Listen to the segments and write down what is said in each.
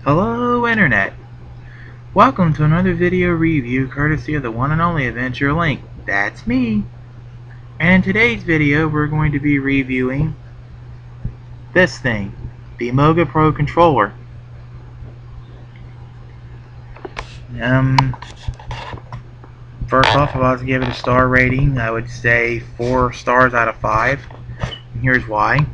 Hello Internet! Welcome to another video review courtesy of the one and only Adventure Link. That's me! And in today's video we're going to be reviewing this thing, the Moga Pro controller. First off, if I was to give it a star rating, I would say 4 stars out of 5. And here's why.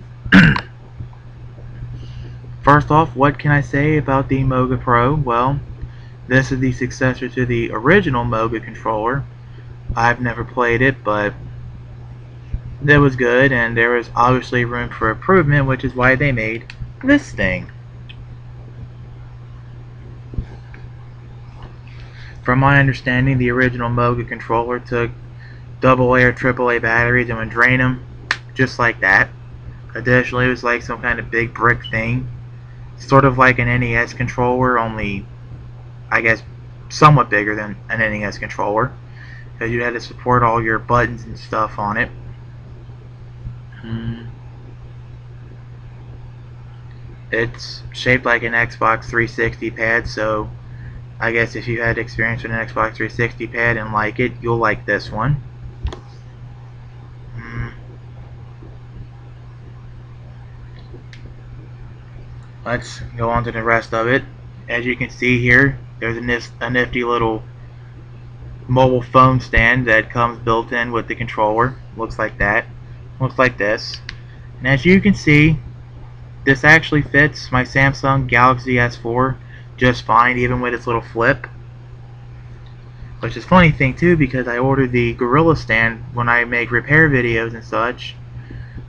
First off, what can I say about the Moga Pro? Well, this is the successor to the original Moga controller. I've never played it, but it was good, and there was obviously room for improvement, which is why they made this thing. From my understanding, the original Moga controller took AA or AAA batteries and would drain them just like that. Additionally, it was like some kind of big brick thing, sort of like an NES controller, only I guess somewhat bigger than an NES controller, because you had to support all your buttons and stuff on it. It's shaped like an Xbox 360 pad, so I guess if you had experience with an Xbox 360 pad and like it, you'll like this one. Let's go on to the rest of it. As you can see here, there's a nifty little mobile phone stand that comes built in with the controller. Looks like that. Looks like this. And as you can see, this actually fits my Samsung Galaxy S4 just fine, even with its little flip. Which is a funny thing too, because I ordered the Gorilla stand when I make repair videos and such.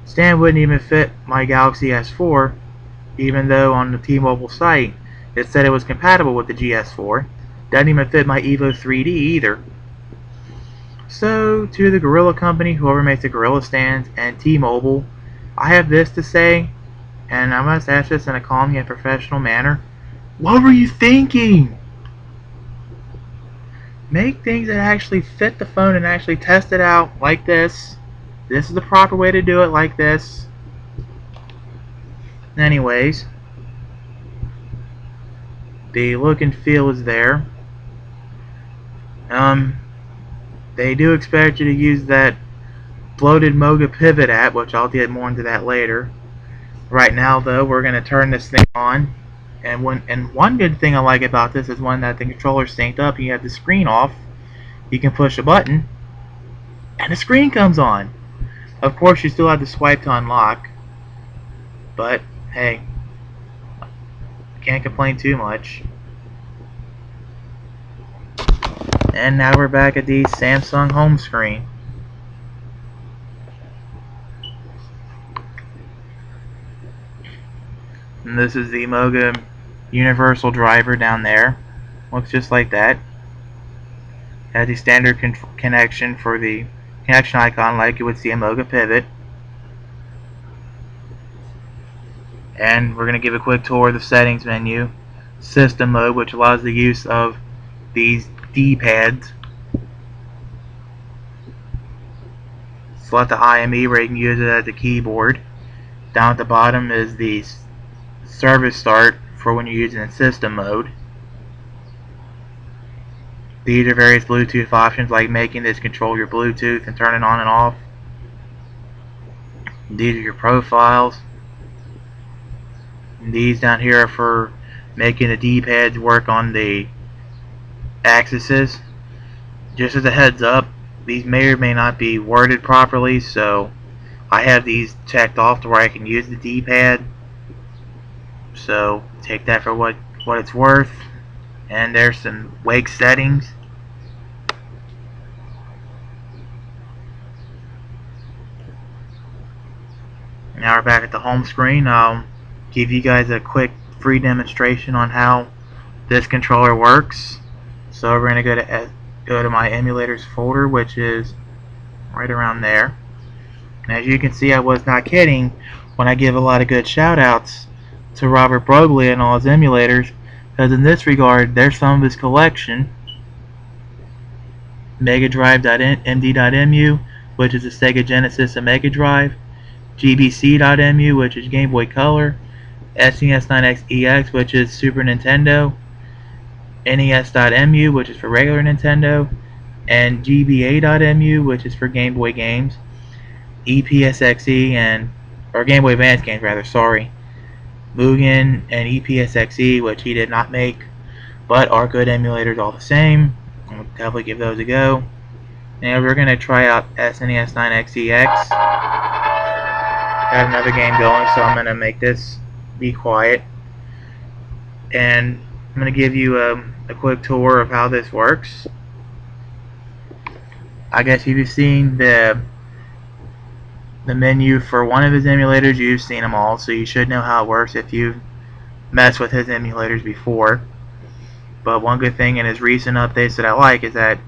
Stand wouldn't even fit my Galaxy S4, even though on the T-Mobile site it said it was compatible with the GS4. Doesn't even fit my Evo 3D either. So, to the Gorilla company, whoever makes the Gorilla stands, and T-Mobile, I have this to say, and I must ask this in a calm yet professional manner. What were you thinking? Make things that actually fit the phone and actually test it out like this. This is the proper way to do it, like this. Anyways, the look and feel is there. They do expect you to use that bloated Moga Pivot app, which I'll get more into that later. Right now, though, we're going to turn this thing on. And one good thing I like about this is when that the controller's synced up and you have the screen off, you can push a button and the screen comes on. Of course, you still have to swipe to unlock, but hey, can't complain too much. And now we're back at the Samsung home screen. And this is the Moga Universal Driver down there. Looks just like that. Has the standard connection for the connection icon like you would see a Moga Pivot. And we're going to give a quick tour of the settings menu. System mode, which allows the use of these D-pads. Select the IME where you can use it as a keyboard. Down at the bottom is the service start for when you're using in system mode. These are various Bluetooth options, like making this control your Bluetooth and turn it on and off. These are your profiles. And these down here are for making the D-pads work on the axes. Just as a heads up, these may or may not be worded properly, so I have these checked off to where I can use the D-pad. So take that for what it's worth. And there's some wake settings. Now we're back at the home screen. I'll give you guys a quick free demonstration on how this controller works. So we're going to go to my emulators folder, which is right around there. And as you can see, I was not kidding when I give a lot of good shout outs to Robert Broglie and all his emulators, because in this regard, there's some of his collection. Megadrive.md.mu, which is a Sega Genesis and Mega Drive. GBC.mu, which is Game Boy Color. SNES9X EX, which is Super Nintendo, NES.MU, which is for regular Nintendo, and GBA.MU, which is for Game Boy games, EPSXE or Game Boy Advance games rather, sorry, Mugen and EPSXE, which he did not make, but are good emulators all the same. I'll definitely give those a go. And we're going to try out SNES9X Got another game going, so I'm going to make this be quiet. And I'm going to give you a quick tour of how this works. I guess if you've seen the menu for one of his emulators, you've seen them all, so you should know how it works if you've messed with his emulators before. But one good thing in his recent updates that I like is that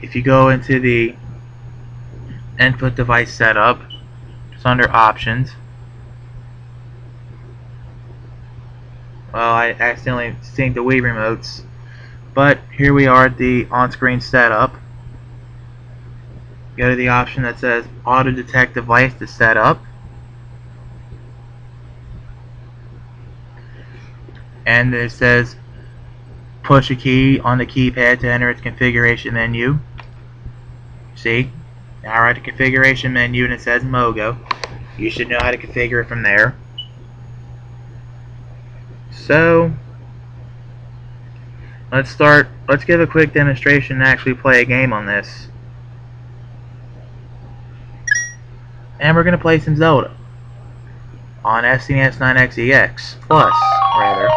if you go into the input device setup, it's under options. Well, I accidentally synced the Wii remotes, but here we are at the on-screen setup. Go to the option that says auto detect device to set up, and it says push a key on the keypad to enter its configuration menu. See, now we're at the configuration menu and it says Moga. You should know how to configure it from there. So let's give a quick demonstration and actually play a game on this. And we're going to play some Zelda on SNES9X EX Plus, rather.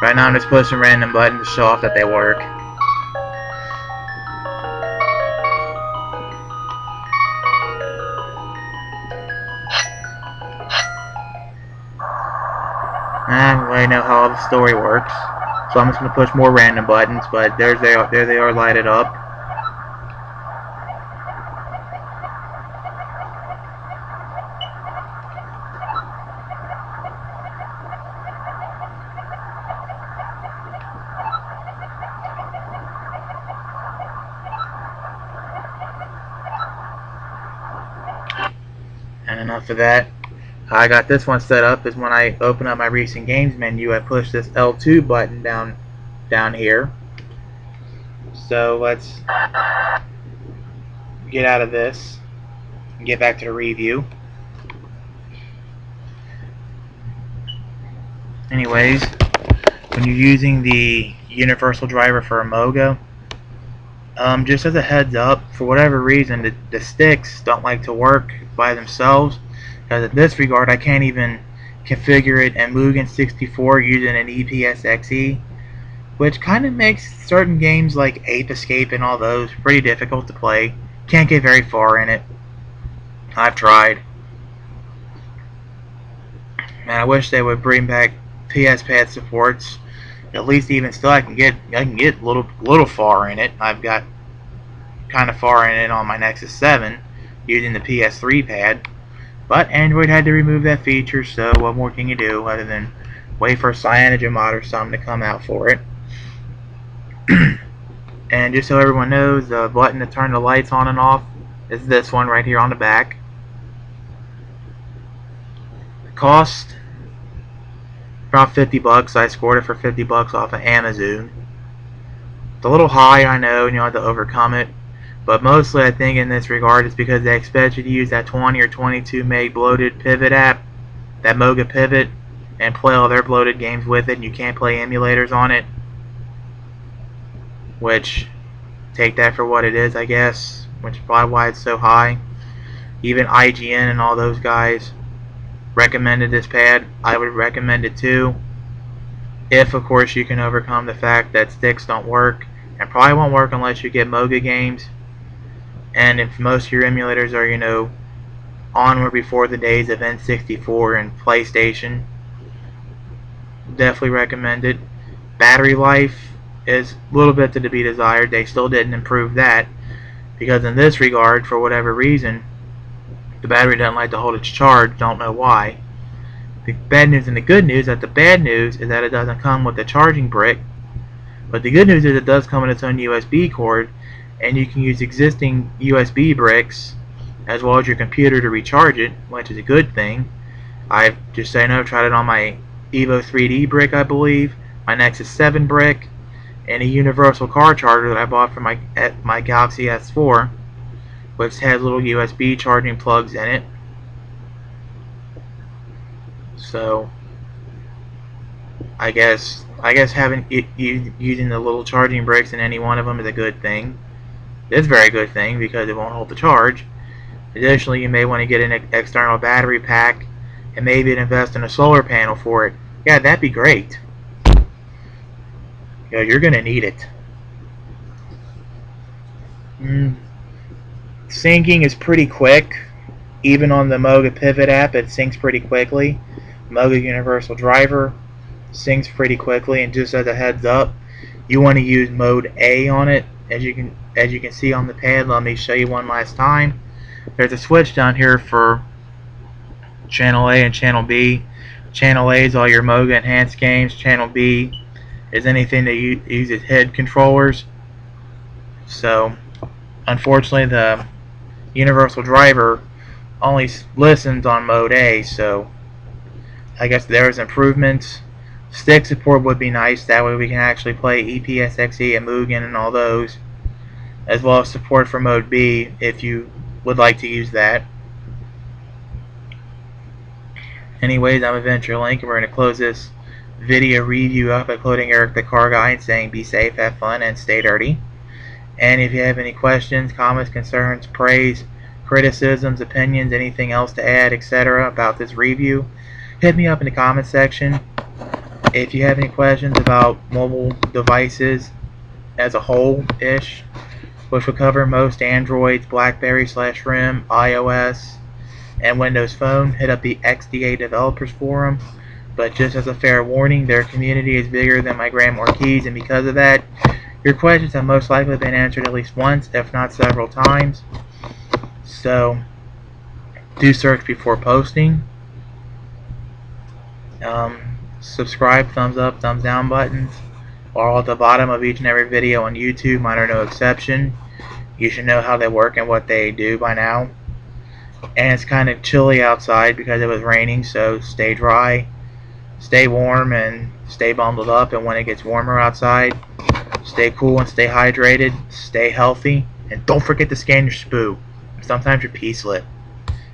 Right now I'm just pushing random buttons to show off that they work. I don't really know how the story works, so I'm just going to push more random buttons, but there they are lighted up. And enough of that. How I got this one set up is when I open up my recent games menu, I push this L2 button down here. So let's get out of this and get back to the review. Anyways, when you're using the Universal Driver for a Moga, just as a heads up, for whatever reason, the sticks don't like to work by themselves. Because in this regard, I can't even configure it in Mugen 64 using an EPSXE, which kind of makes certain games like Ape Escape and all those pretty difficult to play. Can't get very far in it. I've tried. And I wish they would bring back PS Pad supports. At least even still, I can get little far in it. I've got kind of far in it on my Nexus 7 using the PS3 pad. But Android had to remove that feature, so what more can you do other than wait for a CyanogenMod or something to come out for it. And just so everyone knows, the button to turn the lights on and off is this one right here on the back. The cost, about 50 bucks. I scored it for 50 bucks off of Amazon. It's a little high, I know, and you'll have to overcome it. But mostly I think in this regard it's because they expect you to use that 20 or 22 meg bloated Pivot app, that Moga Pivot, and play all their bloated games with it, and you can't play emulators on it. Which, take that for what it is, I guess, which is probably why it's so high. Even IGN and all those guys recommended this pad. I would recommend it too, if of course you can overcome the fact that sticks don't work, and probably won't work unless you get Moga games. And if most of your emulators are, you know, on or before the days of N64 and PlayStation, definitely recommend it. Battery life is a little bit to be desired. They still didn't improve that. because in this regard, for whatever reason, the battery doesn't like to hold its charge. Don't know why. The bad news and the good news, that the bad news is that it doesn't come with a charging brick, but the good news is it does come with its own USB cord, and you can use existing USB bricks as well as your computer to recharge it, which is a good thing. I've just so you know, tried it on my Evo 3D brick, I believe, my Nexus 7 brick, and a universal car charger that I bought for my Galaxy S4, which has little USB charging plugs in it. So I guess having using the little charging bricks in any one of them is a good thing. It's a very good thing because it won't hold the charge. Additionally, you may want to get an external battery pack and maybe invest in a solar panel for it. Yeah, that'd be great. Yeah, you're gonna need it. Syncing is pretty quick. Even on the Moga Pivot app, it syncs pretty quickly. Moga Universal Driver syncs pretty quickly, and just as a heads up, you want to use mode A on it. As you can see on the pad, let me show you one last time. There's a switch down here for Channel A and Channel B. Channel A is all your Moga enhanced games. Channel B is anything that uses head controllers. So, unfortunately, the Universal Driver only listens on mode A, so I guess there's improvements. Stick support would be nice, that way we can actually play EPSXE and Mugen and all those, as well as support for mode B if you would like to use that. Anyways, I'm Adventure Link, and we're going to close this video review up by quoting Eric the Car Guy and saying, "Be safe, have fun, and stay dirty." And if you have any questions, comments, concerns, praise, criticisms, opinions, anything else to add, etc. about this review, hit me up in the comment section. If you have any questions about mobile devices as a whole-ish, which will cover most Androids, BlackBerry/RIM, iOS, and Windows Phone, hit up the XDA Developers Forum. But just as a fair warning, their community is bigger than my Graham Ortiz, and because of that, your questions have most likely been answered at least once, if not several times. So, do search before posting. Subscribe, thumbs up, thumbs down buttons are all at the bottom of each and every video on YouTube. Mine are no exception. You should know how they work and what they do by now. And it's kind of chilly outside because it was raining, so stay dry, stay warm, and stay bundled up. And when it gets warmer outside, stay cool and stay hydrated, stay healthy, and don't forget to scan your spoo. Sometimes your pee slip.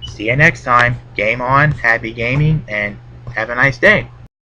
See you next time. Game on, happy gaming, and have a nice day.